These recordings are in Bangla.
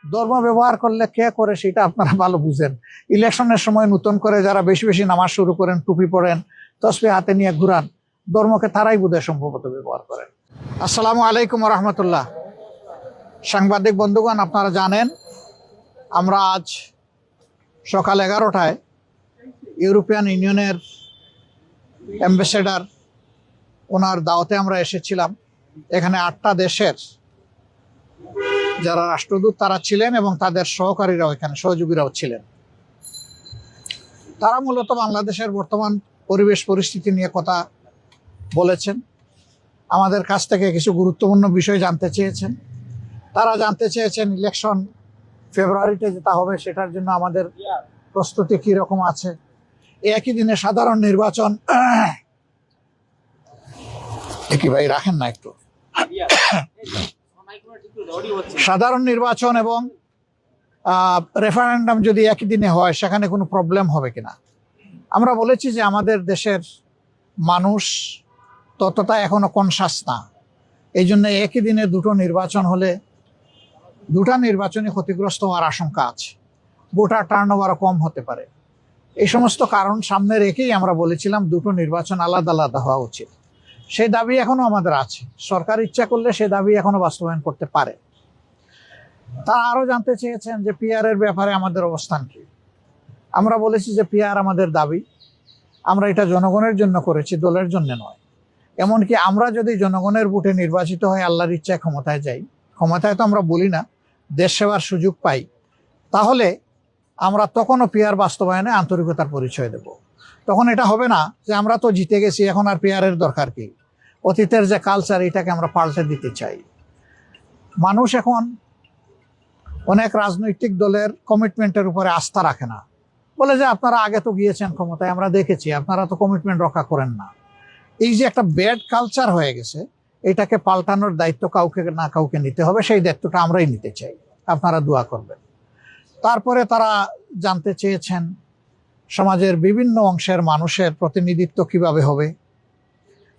ধর্ম ব্যবহার করলে কে করে সেটা আপনারা ভালো বুঝেন। ইলেকশনের সময় নতুন করে যারা বেশি বেশি নামাজ শুরু করেন, টুপি পরেন, তসবিহ হাতে নিয়ে ঘুরান, ধর্মকে তারাই বোধহয় সম্ভবত ব্যবহার করেন। আসসালামু আলাইকুম রহমতুল্লাহ। সাংবাদিক বন্ধুগণ, আপনারা জানেন আমরা আজ সকাল 11টায় ইউরোপিয়ান ইউনিয়নের অ্যাম্বাসেডার ওনার দাওয়াতে আমরা এসেছিলাম। এখানে 8টা দেশের যারা রাষ্ট্রদূত তারা ছিলেন এবং তাদের সহকারীরাও এখানে সহযোগীরাও ছিলেন। তারা মূলত বাংলাদেশের বর্তমান পরিবেশ পরিস্থিতি নিয়ে কথা বলেছেন, আমাদের কাছ থেকে কিছু গুরুত্বপূর্ণ বিষয় জানতে চেয়েছেন। তারা জানতে চেয়েছেন ইলেকশন ফেব্রুয়ারিতে যেটা হবে সেটার জন্য আমাদের প্রস্তুতি কী রকম আছে। একই দিনে সাধারণ নির্বাচন, কি ভাই রাখেন না একটু, সাধারণ নির্বাচন এবং রেফারেন্ডাম যদি একই দিনে হয় সেখানে কোনো প্রবলেম হবে কিনা। আমরা বলেছি যে আমাদের দেশের মানুষ ততটা এখনো কনসাস না, এই জন্য একই দিনে দুটো নির্বাচন হলে দুটা নির্বাচনই ক্ষতিগ্রস্ত হওয়ার আশঙ্কা আছে, ভোটার টার্নওভারও কম হতে পারে। এই সমস্ত কারণ সামনে রেখেই আমরা বলেছিলাম দুটো নির্বাচন আলাদা আলাদা হওয়া উচিত। সেই দাবি এখনো আমাদের আছে, সরকার ইচ্ছা করলে সেই দাবি এখনো বাস্তবায়ন করতে পারে। তারা আরও জানতে চেয়েছেন যে পিআরের ব্যাপারে আমাদের অবস্থান কি। আমরা বলেছি যে পিআর আমাদের দাবি, আমরা এটা জনগণের জন্য করেছি, দলের জন্য নয়। এমনকি আমরা যদি জনগণের ভোটে নির্বাচিত হয়ে আল্লাহর ইচ্ছায় ক্ষমতায় যাই, ক্ষমতায় তো আমরা বলি না, দেশ সেবার সুযোগ পাই, তাহলে আমরা তখনও পিআর বাস্তবায়নে আন্তরিকতার পরিচয় দেব। তখন এটা হবে না যে আমরা তো জিতে গেছি, এখন আর পিআরের দরকার কি। অতীতের যে কালচার এটাকে আমরা পাল্টে দিতে চাই। মানুষ এখন অনেক রাজনৈতিক দলের কমিটমেন্টের উপরে আস্থা রাখে না, বলে যে আপনারা আগে তো গিয়েছেন ক্ষমতায়, আমরা দেখেছি আপনারা তো কমিটমেন্ট রক্ষা করেন না। এই যে একটা ব্যাড কালচার হয়ে গেছে, এটাকে পাল্টানোর দায়িত্ব কাউকে না কাউকে নিতে হবে, সেই দায়িত্বটা আমরাই নিতে চাই, আপনারা দোয়া করবেন। তারপরে তারা জানতে চেয়েছেন সমাজের বিভিন্ন অংশের মানুষের প্রতিনিধিত্ব কিভাবে হবে,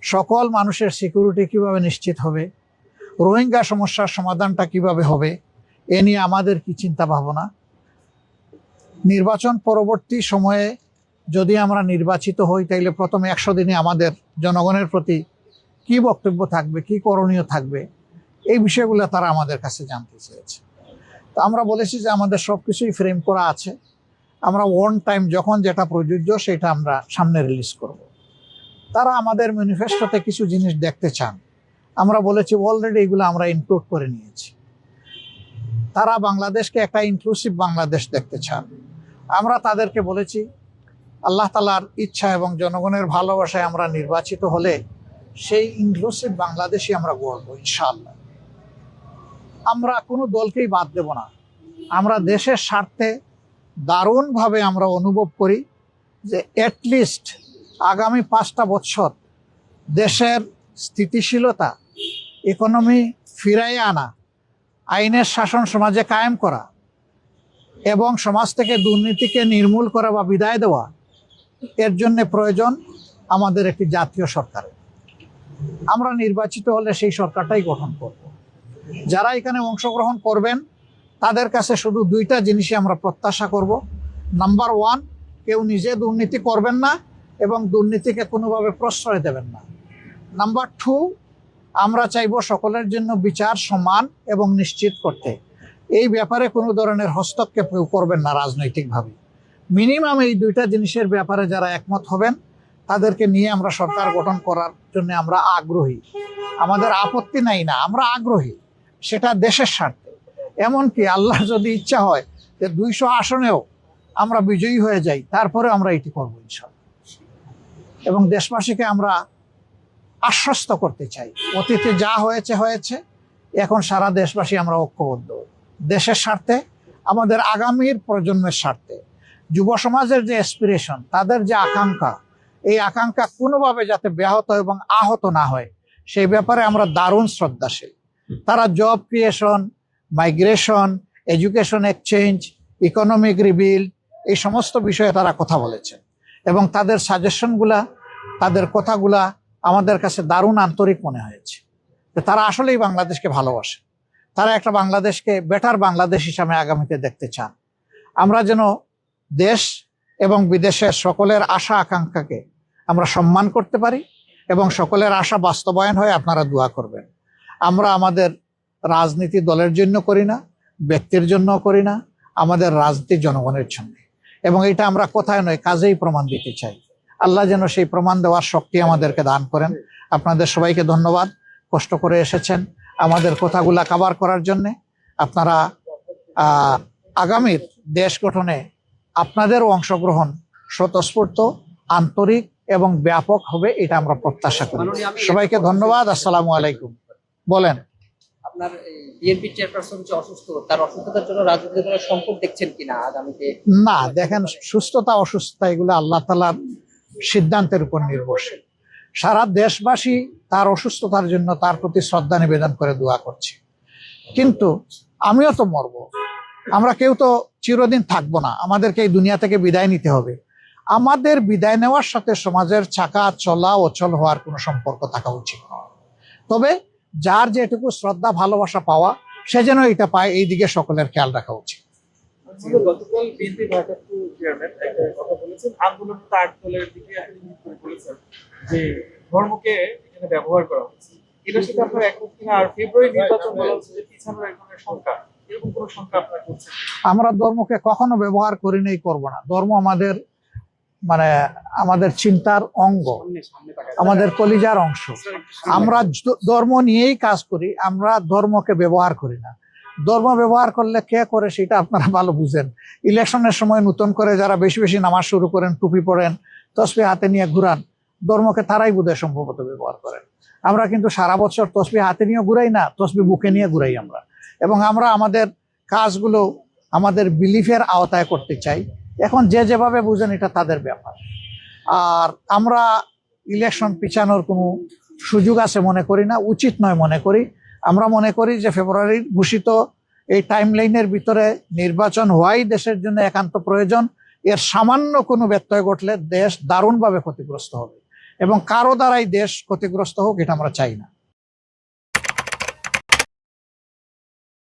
সকল মানুষের সিকিউরিটি কিভাবে নিশ্চিত হবে, রোহিঙ্গা সমস্যার সমাধানটা কিভাবে হবে, এ নিয়ে আমাদের কি চিন্তা ভাবনা। নির্বাচন পরবর্তী সময়ে যদি আমরা নির্বাচিত হই তাইলে প্রথম 100 দিনে আমাদের জনগণের প্রতি কি বক্তব্য থাকবে, কি করণীয় থাকবে, এই বিষয়গুলো তারা আমাদের কাছে জানতে চেয়েছে। তো আমরা বলেছি যে আমাদের সব কিছুই ফ্রেম করা আছে, আমরা ওয়ান টাইম যখন যেটা প্রযোজ্য সেটা আমরা সামনে রিলিজ করব। তারা আমাদের ম্যানিফেস্টোতে কিছু জিনিস দেখতে চান, আমরা বলেছি অলরেডি এগুলো আমরা ইনক্লুড করে নিয়েছি। তারা বাংলাদেশকে একটা ইনক্লুসিভ বাংলাদেশ দেখতে চান। আমরা তাদেরকে বলেছি আল্লাহ তাআলার ইচ্ছা এবং জনগণের ভালোবাসায় আমরা নির্বাচিত হলে সেই ইনক্লুসিভ বাংলাদেশই আমরা গড়ব ইনশাআল্লাহ। আমরা কোনো দলকেই বাদ দেব না। আমরা দেশের স্বার্থে দারুণভাবে আমরা অনুভব করি যে অ্যাটলিস্ট আগামী 5টা বছর দেশের স্থিতিশীলতা, ইকোনমি ফিরাইয়ে আনা, আইনের শাসন সমাজে কায়েম করা এবং সমাজ থেকে দুর্নীতিকে নির্মূল করা বা বিদায় দেওয়া, এর জন্য প্রয়োজন আমাদের একটি জাতীয় সরকার। আমরা নির্বাচিত হলে সেই সরকারটাই গঠন করব। যারা এখানে অংশগ্রহণ করবেন তাদের কাছে শুধু 2টা জিনিসই আমরা প্রত্যাশা করব। নাম্বার 1, কেউ নিজে দুর্নীতি করবেন না এবং দুর্নীতিকে কোনোভাবে প্রশ্রয় দেবেন না। নাম্বার 2, আমরা চাইব সকলের জন্য বিচার সমান এবং নিশ্চিত করতে। এই ব্যাপারে কোনো ধরনের হস্তক্ষেপ কেউ করবেন না রাজনৈতিকভাবে। মিনিমাম এই 2টা জিনিসের ব্যাপারে যারা একমত হবেন তাদেরকে নিয়ে আমরা সরকার গঠন করার জন্য আমরা আগ্রহী। আমাদের আপত্তি নাই না, আমরা আগ্রহী, সেটা দেশের স্বার্থে। এমনকি আল্লাহ যদি ইচ্ছা হয় যে 200 আসনেও আমরা বিজয়ী হয়ে যাই, তারপরে আমরা এটি করবো ইনশাআল্লাহ। এবং দেশবাসীকে আমরা আশ্বস্ত করতে চাই, অতীতে যা হয়েছে হয়েছে, এখন সারা দেশবাসী আমরা ঐক্যবদ্ধ দেশের স্বার্থে, আমাদের আগামীর প্রজন্মের স্বার্থে। যুব সমাজের যে অ্যাসপিরেশন, তাদের যে আকাঙ্ক্ষা, এই আকাঙ্ক্ষা কোনোভাবে যাতে ব্যাহত এবং আহত না হয় সেই ব্যাপারে আমরা দারুণ শ্রদ্ধাশীল। তারা job creation, migration, education exchange, economic rebuild, এই সমস্ত বিষয়ে তারা কথা বলেছে এবং তাদের সাজেশনগুলা, তাদের কথাগুলা আমাদের কাছে দারুণ আন্তরিক মনে হয়েছে। তারা আসলেই বাংলাদেশকে ভালোবাসে, তারা একটা বাংলাদেশকে বেটার বাংলাদেশ হিসাবে আগামীতে দেখতে চান। আমরা যেন দেশ এবং বিদেশের সকলের আশা আকাঙ্ক্ষাকে আমরা সম্মান করতে পারি এবং সকলের আশা বাস্তবায়ন হয়, আপনারা দোয়া করবেন। আমরা আমাদের রাজনীতি দলের জন্য করি না, ব্যক্তির জন্য করি না, আমাদের রাজনীতি জনগণের জন্য, এবং এটা আমরা কোথায় নয় কাজেই প্রমাণ দিতে চাই। আল্লাহ যেন সেই প্রমাণ দেওয়ার শক্তি আমাদেরকে দান করেন। আপনাদের সবাইকে ধন্যবাদ, কষ্ট করে এসেছেন আমাদের কথাগুলা কভার করার জন্য। আপনারা আগামীর দেশ গঠনে আপনাদেরও অংশগ্রহণ স্বতঃস্ফূর্ত, আন্তরিক এবং ব্যাপক হবে, এটা আমরা প্রত্যাশা করি। সবাইকে ধন্যবাদ। আসসালামু আলাইকুম। বলেন। আপনার বিএনপি চেয়ারপারসন যে অসুস্থ, তার অসুস্থতার জন্য রাজনৈতিক দলের সংকট দেখছেন কিনা আগামীতে? না, দেখেন, সুস্থতা অসুস্থতা এগুলো আল্লাহ তাআলার সিদ্ধান্তের উপর নির্ভরশীল। সারা দেশবাসী তার অসুস্থতার জন্য তার প্রতি শ্রদ্ধা নিবেদন করে দোয়া করছে, কিন্তু আমিও তো মরব, আমরা কেউ তো চিরদিন থাকবো না, আমাদেরকে এই দুনিয়া থেকে বিদায় নিতে হবে। আমাদের বিদায় নেওয়ার সাথে সমাজের চাকা চলা অচল হওয়ার কোনো সম্পর্ক থাকা উচিত নয়। তবে যার যেটুকু শ্রদ্ধা ভালোবাসা পাওয়া, সে যেন এটা পায়, এই দিকে সকলের খেয়াল রাখা উচিত। গতকাল বিএনপি ভারপ্রাপ্ত চেয়ারম্যান একটা কথা বলেছেন, আন্দোলনরত 8 দলের দিকে ইঙ্গিত করে বলেছেন যে ধর্মকে এখানে ব্যবহার করা হচ্ছে। এটার সাথে আপনার একমত কিনা? আর ফেব্রুয়ারি নির্বাচন বলা হচ্ছে যে পিছানোর এক ধরনের শঙ্কা, এরকম কোনো শঙ্কা আপনার করছে? আমরা ধর্মকে কখনো ব্যবহার করি নাই, করবো না। ধর্ম আমাদের আমাদের চিন্তার অঙ্গ, আমাদের কলিজার অংশ। আমরা ধর্ম নিয়েই কাজ করি, আমরা ধর্মকে ব্যবহার করি না। ধর্ম ব্যবহার করলে কে করে সেটা আপনারা ভালো বুঝেন। ইলেকশনের সময় নতুন করে যারা বেশি বেশি নামাজ শুরু করেন, টুপি পরেন, তসবিহ হাতে নিয়ে ঘুরান, ধর্মকে তারাই বোধহয় সম্ভবত ব্যবহার করেন। আমরা কিন্তু সারা বছর তসবিহ হাতে নিয়ে ঘুরাই না, তসবিহ বুকে নিয়ে ঘুরাই আমরা। এবং আমরা আমাদের কাজগুলো আমাদের বিলিফের আওতায় করতে চাই। এখন যে যেভাবে বুঝেন এটা তাদের ব্যাপার। আর আমরা ইলেকশন পিছানোর কোনো সুযোগ আছে মনে করি না, উচিত নয় মনে করি। আমরা মনে করি যে ফেব্রুয়ারির ঘোষিত এই টাইম লাইনের ভিতরে নির্বাচন হওয়াই দেশের জন্য একান্ত প্রয়োজন। এর সামান্য কোনো ব্যত্যয় ঘটলে দেশ দারুণভাবে ক্ষতিগ্রস্ত হবে, এবং কারো দ্বারাই দেশ ক্ষতিগ্রস্ত হোক এটা আমরা চাই না।